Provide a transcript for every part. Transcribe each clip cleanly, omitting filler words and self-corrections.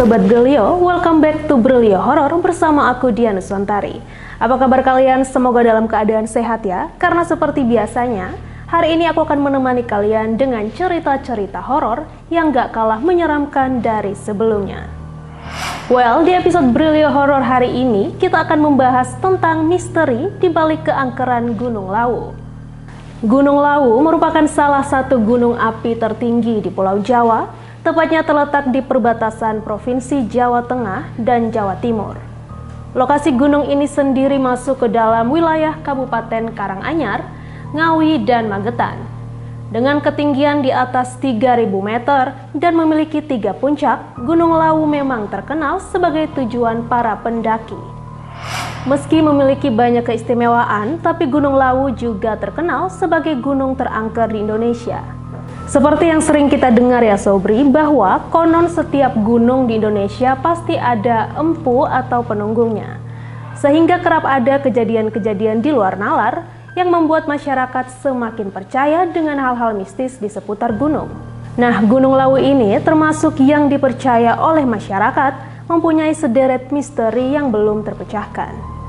Sobat Brilio, welcome back to Brilio Horor bersama aku Dian Nuswantari. Apa kabar kalian? Semoga dalam keadaan sehat ya. Karena seperti biasanya, hari ini aku akan menemani kalian dengan cerita-cerita horor yang gak kalah menyeramkan dari sebelumnya. Well, di episode Brilio Horor hari ini, kita akan membahas tentang misteri di balik keangkeran Gunung Lawu. Gunung Lawu merupakan salah satu gunung api tertinggi di Pulau Jawa, tepatnya terletak di perbatasan Provinsi Jawa Tengah dan Jawa Timur. Lokasi gunung ini sendiri masuk ke dalam wilayah Kabupaten Karanganyar, Ngawi, dan Magetan. Dengan ketinggian di atas 3.000 meter dan memiliki 3 puncak, Gunung Lawu memang terkenal sebagai tujuan para pendaki. Meski memiliki banyak keistimewaan, tapi Gunung Lawu juga terkenal sebagai gunung terangker di Indonesia. Seperti yang sering kita dengar ya Sobri, bahwa konon setiap gunung di Indonesia pasti ada empu atau penunggungnya. Sehingga kerap ada kejadian-kejadian di luar nalar yang membuat masyarakat semakin percaya dengan hal-hal mistis di seputar gunung. Nah, Gunung Lawu ini termasuk yang dipercaya oleh masyarakat mempunyai sederet misteri yang belum terpecahkan.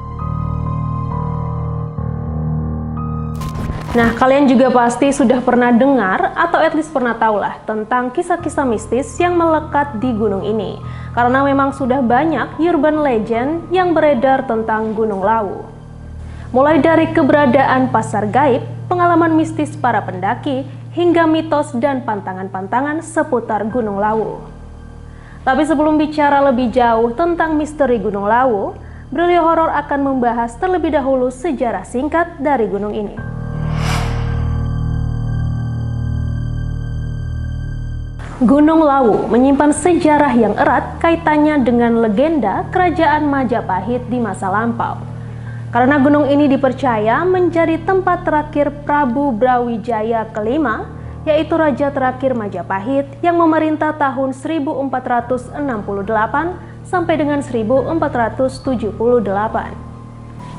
Nah, kalian juga pasti sudah pernah dengar atau at least pernah tahu lah tentang kisah-kisah mistis yang melekat di gunung ini. Karena memang sudah banyak urban legend yang beredar tentang Gunung Lawu. Mulai dari keberadaan pasar gaib, pengalaman mistis para pendaki, hingga mitos dan pantangan-pantangan seputar Gunung Lawu. Tapi sebelum bicara lebih jauh tentang misteri Gunung Lawu, Brilio Horor akan membahas terlebih dahulu sejarah singkat dari gunung ini. Gunung Lawu menyimpan sejarah yang erat kaitannya dengan legenda kerajaan Majapahit di masa lampau. Karena gunung ini dipercaya menjadi tempat terakhir Prabu Brawijaya kelima, yaitu raja terakhir Majapahit yang memerintah tahun 1468 sampai dengan 1478.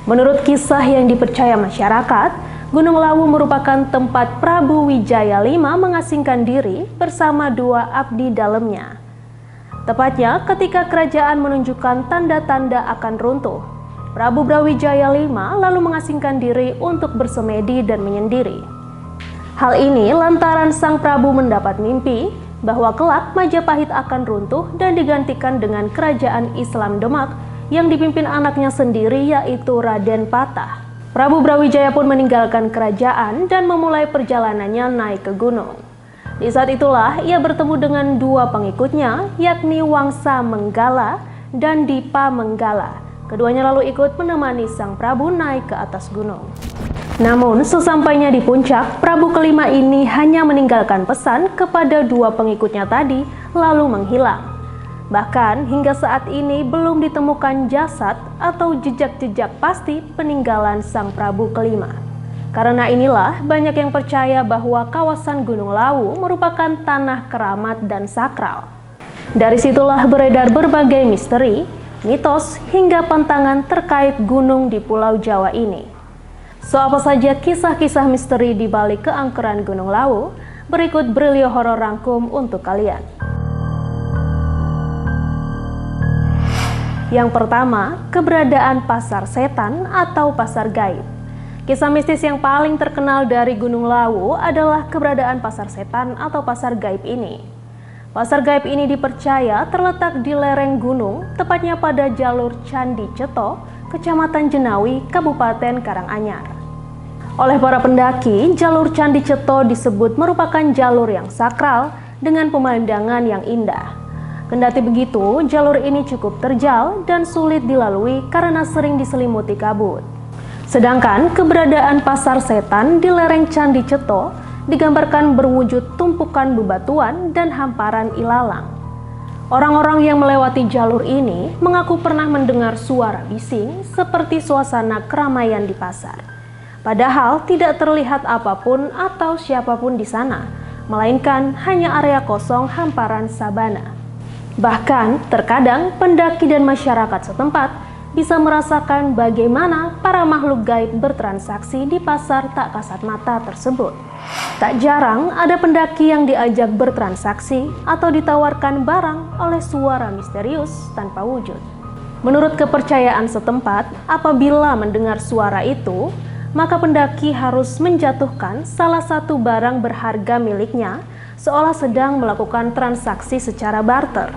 Menurut kisah yang dipercaya masyarakat, Gunung Lawu merupakan tempat Prabu Wijaya V mengasingkan diri bersama 2 abdi dalamnya. Tepatnya ketika kerajaan menunjukkan tanda-tanda akan runtuh, Prabu Brawijaya V lalu mengasingkan diri untuk bersemedi dan menyendiri. Hal ini lantaran sang Prabu mendapat mimpi bahwa kelak Majapahit akan runtuh dan digantikan dengan kerajaan Islam Demak yang dipimpin anaknya sendiri yaitu Raden Patah. Prabu Brawijaya pun meninggalkan kerajaan dan memulai perjalanannya naik ke gunung. Di saat itulah ia bertemu dengan 2 pengikutnya, yakni Wangsa Menggala dan Dipa Menggala. Keduanya lalu ikut menemani sang Prabu naik ke atas gunung. Namun sesampainya di puncak, Prabu kelima ini hanya meninggalkan pesan kepada 2 pengikutnya tadi lalu menghilang. Bahkan hingga saat ini belum ditemukan jasad atau jejak-jejak pasti peninggalan sang Prabu kelima. Karena inilah banyak yang percaya bahwa kawasan Gunung Lawu merupakan tanah keramat dan sakral. Dari situlah beredar berbagai misteri, mitos, hingga pantangan terkait gunung di Pulau Jawa ini. So, apa saja kisah-kisah misteri di balik keangkeran Gunung Lawu? Berikut Brilio Horor rangkum untuk kalian. Yang pertama, keberadaan pasar setan atau pasar gaib. Kisah mistis yang paling terkenal dari Gunung Lawu adalah keberadaan pasar setan atau pasar gaib ini. Pasar gaib ini dipercaya terletak di lereng gunung, tepatnya pada jalur Candi Ceto, Kecamatan Jenawi, Kabupaten Karanganyar. Oleh para pendaki, jalur Candi Ceto disebut merupakan jalur yang sakral dengan pemandangan yang indah. Kendati begitu, jalur ini cukup terjal dan sulit dilalui karena sering diselimuti kabut. Sedangkan keberadaan pasar setan di lereng Candi Ceto digambarkan berwujud tumpukan bebatuan dan hamparan ilalang. Orang-orang yang melewati jalur ini mengaku pernah mendengar suara bising seperti suasana keramaian di pasar. Padahal tidak terlihat apapun atau siapapun di sana, melainkan hanya area kosong hamparan sabana. Bahkan, terkadang pendaki dan masyarakat setempat bisa merasakan bagaimana para makhluk gaib bertransaksi di pasar tak kasat mata tersebut. Tak jarang ada pendaki yang diajak bertransaksi atau ditawarkan barang oleh suara misterius tanpa wujud. Menurut kepercayaan setempat, apabila mendengar suara itu, maka pendaki harus menjatuhkan salah satu barang berharga miliknya, seolah sedang melakukan transaksi secara barter.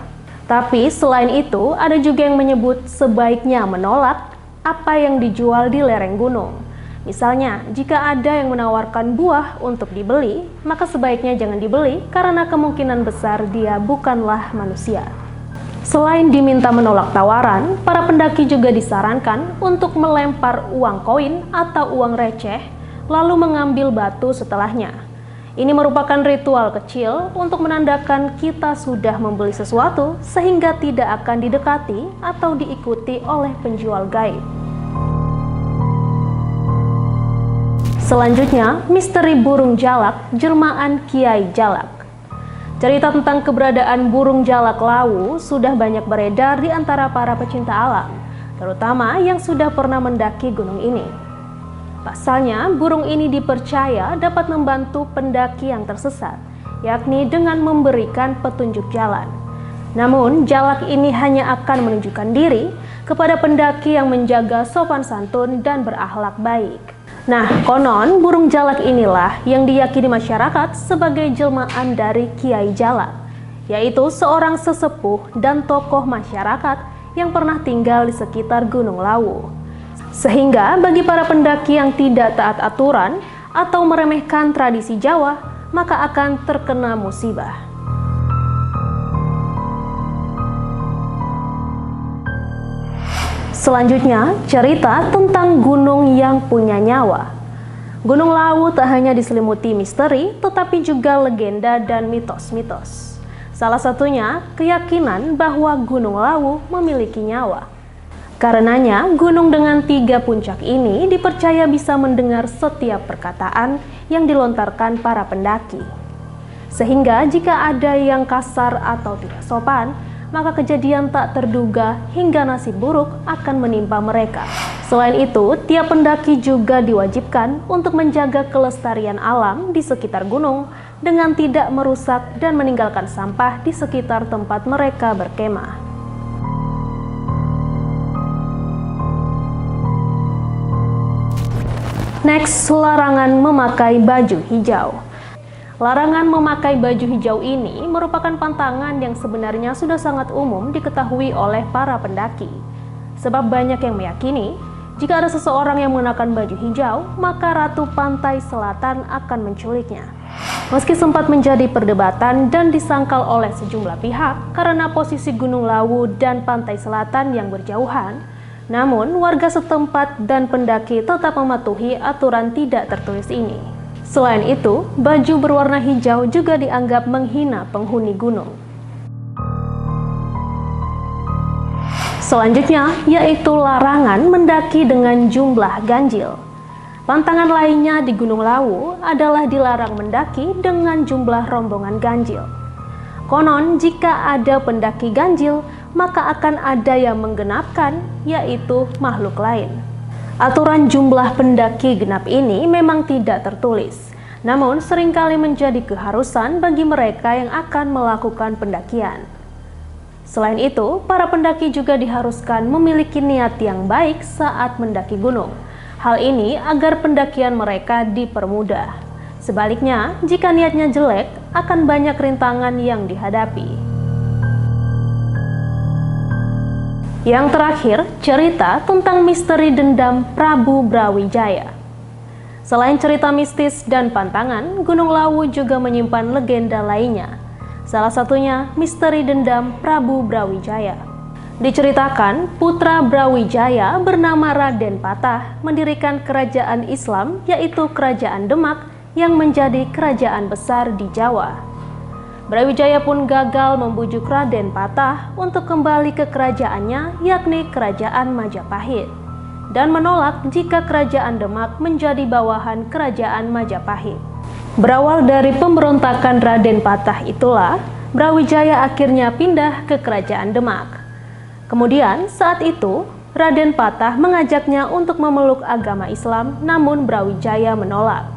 Tapi selain itu, ada juga yang menyebut sebaiknya menolak apa yang dijual di lereng gunung. Misalnya, jika ada yang menawarkan buah untuk dibeli, maka sebaiknya jangan dibeli karena kemungkinan besar dia bukanlah manusia. Selain diminta menolak tawaran, para pendaki juga disarankan untuk melempar uang koin atau uang receh, lalu mengambil batu setelahnya. Ini merupakan ritual kecil untuk menandakan kita sudah membeli sesuatu sehingga tidak akan didekati atau diikuti oleh penjual gaib. Selanjutnya, misteri burung jalak, jelmaan Kiai Jalak. Cerita tentang keberadaan burung jalak lawu sudah banyak beredar di antara para pecinta alam, terutama yang sudah pernah mendaki gunung ini. Pasalnya, burung ini dipercaya dapat membantu pendaki yang tersesat, yakni dengan memberikan petunjuk jalan. Namun, jalak ini hanya akan menunjukkan diri kepada pendaki yang menjaga sopan santun dan berakhlak baik. Nah, konon burung jalak inilah yang diyakini masyarakat sebagai jelmaan dari Kiai Jalak, yaitu seorang sesepuh dan tokoh masyarakat yang pernah tinggal di sekitar Gunung Lawu. Sehingga bagi para pendaki yang tidak taat aturan atau meremehkan tradisi Jawa, maka akan terkena musibah. Selanjutnya, cerita tentang gunung yang punya nyawa. Gunung Lawu tak hanya diselimuti misteri, tetapi juga legenda dan mitos-mitos. Salah satunya, keyakinan bahwa Gunung Lawu memiliki nyawa. Karenanya, gunung dengan 3 puncak ini dipercaya bisa mendengar setiap perkataan yang dilontarkan para pendaki. Sehingga jika ada yang kasar atau tidak sopan, maka kejadian tak terduga hingga nasib buruk akan menimpa mereka. Selain itu, tiap pendaki juga diwajibkan untuk menjaga kelestarian alam di sekitar gunung dengan tidak merusak dan meninggalkan sampah di sekitar tempat mereka berkemah. Next, larangan memakai baju hijau. Larangan memakai baju hijau ini merupakan pantangan yang sebenarnya sudah sangat umum diketahui oleh para pendaki. Sebab banyak yang meyakini, jika ada seseorang yang mengenakan baju hijau, maka Ratu Pantai Selatan akan menculiknya. Meski sempat menjadi perdebatan dan disangkal oleh sejumlah pihak karena posisi Gunung Lawu dan Pantai Selatan yang berjauhan, namun warga setempat dan pendaki tetap mematuhi aturan tidak tertulis ini. Selain itu, baju berwarna hijau juga dianggap menghina penghuni gunung. Selanjutnya, yaitu larangan mendaki dengan jumlah ganjil. Pantangan lainnya di Gunung Lawu adalah dilarang mendaki dengan jumlah rombongan ganjil. Konon, jika ada pendaki ganjil, maka akan ada yang menggenapkan, yaitu makhluk lain. Aturan jumlah pendaki genap ini memang tidak tertulis, namun seringkali menjadi keharusan bagi mereka yang akan melakukan pendakian. Selain itu, para pendaki juga diharuskan memiliki niat yang baik saat mendaki gunung. Hal ini agar pendakian mereka dipermudah. Sebaliknya, jika niatnya jelek, akan banyak rintangan yang dihadapi. Yang terakhir, cerita tentang misteri dendam Prabu Brawijaya. Selain cerita mistis dan pantangan, Gunung Lawu juga menyimpan legenda lainnya. Salah satunya misteri dendam Prabu Brawijaya. Diceritakan, putra Brawijaya bernama Raden Patah mendirikan kerajaan Islam, yaitu Kerajaan Demak, yang menjadi kerajaan besar di Jawa. Brawijaya pun gagal membujuk Raden Patah untuk kembali ke kerajaannya, yakni Kerajaan Majapahit, dan menolak jika Kerajaan Demak menjadi bawahan Kerajaan Majapahit. Berawal dari pemberontakan Raden Patah itulah, Brawijaya akhirnya pindah ke Kerajaan Demak. Kemudian saat itu, Raden Patah mengajaknya untuk memeluk agama Islam, namun Brawijaya menolak.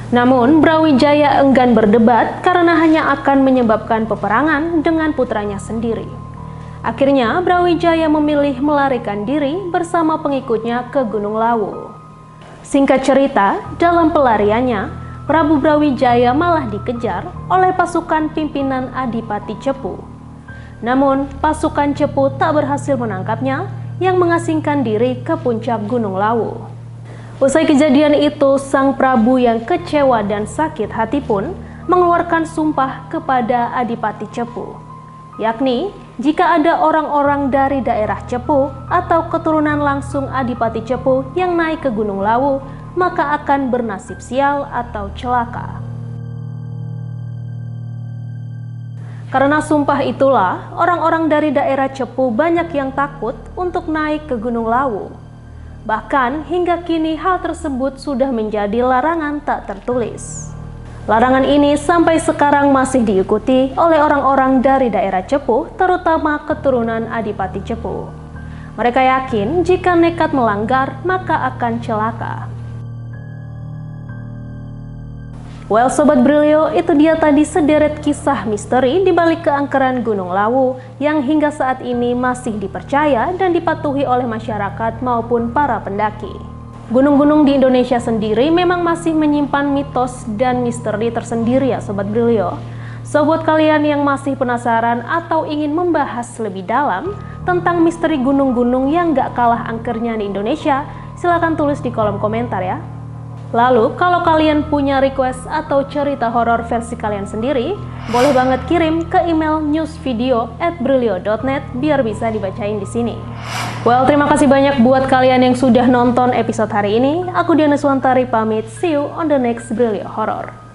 Namun, Brawijaya enggan berdebat karena hanya akan menyebabkan peperangan dengan putranya sendiri. Akhirnya, Brawijaya memilih melarikan diri bersama pengikutnya ke Gunung Lawu. Singkat cerita, dalam pelariannya, Prabu Brawijaya malah dikejar oleh pasukan pimpinan Adipati Cepu. Namun, pasukan Cepu tak berhasil menangkapnya yang mengasingkan diri ke puncak Gunung Lawu. Usai kejadian itu, sang Prabu yang kecewa dan sakit hati pun mengeluarkan sumpah kepada Adipati Cepu, yakni jika ada orang-orang dari daerah Cepu atau keturunan langsung Adipati Cepu yang naik ke Gunung Lawu, maka akan bernasib sial atau celaka. Karena sumpah itulah, orang-orang dari daerah Cepu banyak yang takut untuk naik ke Gunung Lawu. Bahkan hingga kini hal tersebut sudah menjadi larangan tak tertulis. Larangan ini sampai sekarang masih diikuti oleh orang-orang dari daerah Cepu, terutama keturunan Adipati Cepu. Mereka yakin jika nekat melanggar maka akan celaka. Well Sobat Brilio, itu dia tadi sederet kisah misteri di balik keangkeran Gunung Lawu yang hingga saat ini masih dipercaya dan dipatuhi oleh masyarakat maupun para pendaki. Gunung-gunung di Indonesia sendiri memang masih menyimpan mitos dan misteri tersendiri ya Sobat Brilio. So buat kalian yang masih penasaran atau ingin membahas lebih dalam tentang misteri gunung-gunung yang gak kalah angkernya di Indonesia, silahkan tulis di kolom komentar ya. Lalu, kalau kalian punya request atau cerita horor versi kalian sendiri, boleh banget kirim ke email newsvideo@brilio.net biar bisa dibacain di sini. Well, terima kasih banyak buat kalian yang sudah nonton episode hari ini. Aku Diana Swantari pamit, see you on the next Brilio Horror.